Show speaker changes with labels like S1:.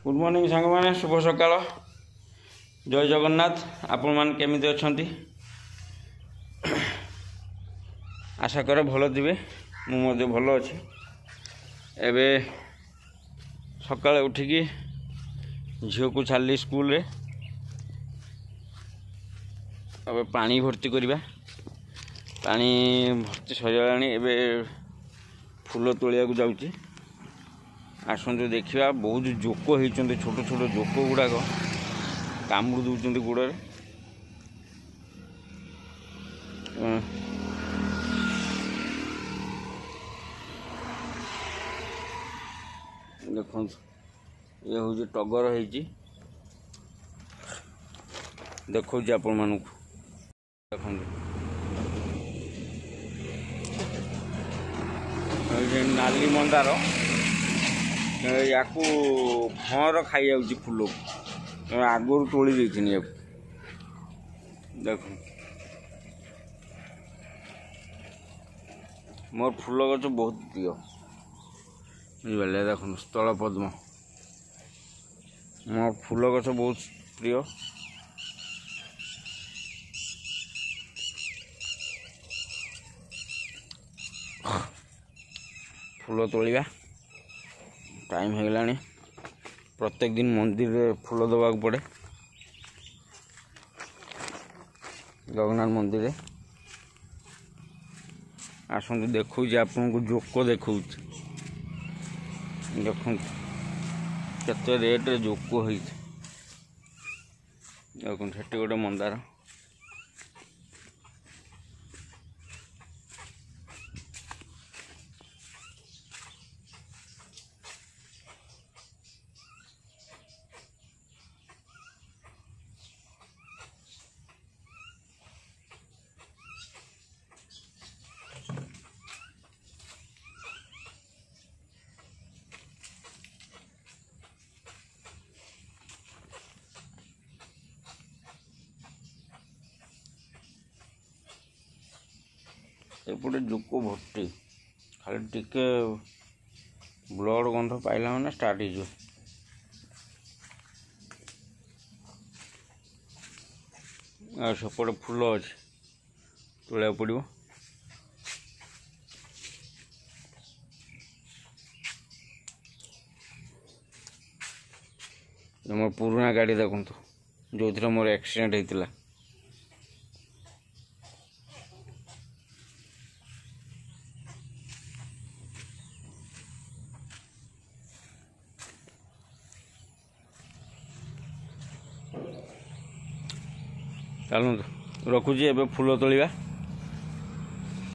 S1: Good morning सांग मैंने शुभ सकाल जय जगन्नाथ आपण मान केमिति अछंती आशा करे भल थिबे मु भल अच्छी एबे सकाळे उठिकी झील को छाड़ी स्कूल रे अब पानी भर्ती करवा पानी भर्ती सरिगलानी एबे फूल तोलिया को जाऊँगी आसतु देखा बहुत जोक होती छोट छोट जोक गुड़ाक कामुड़ दौरान गोड़ देख ये हूँ टगर हो देखा आपण मानक देख नाली मंदार या भर खाई जाऊँगी फूल को आगुरी तोली देनी देख मोर फूल गच बहुत प्रिय बुझे देख स्थल पद्म मोर फूल गच बहुत प्रिय फूल तोलिया टाइम हो गलानी प्रत्येक दिन मंदिर रे फूल दबा पड़े जगन्नाथ मंदिर रे आसतु देखो आपन को जोक देखो देख केते रेट जोक हो गोटे मंदार एपटे जोक भर्ती खाली टिके ब्लड गंध पाइला मैंने स्टार्ट हो सेपटे फूल अच्छे तोड़ा पड़ो मोर पुराना गाड़ी देखु जो थी मोर एक्सीडेंट होता चलू रखुची एबे फूल तोलिबा।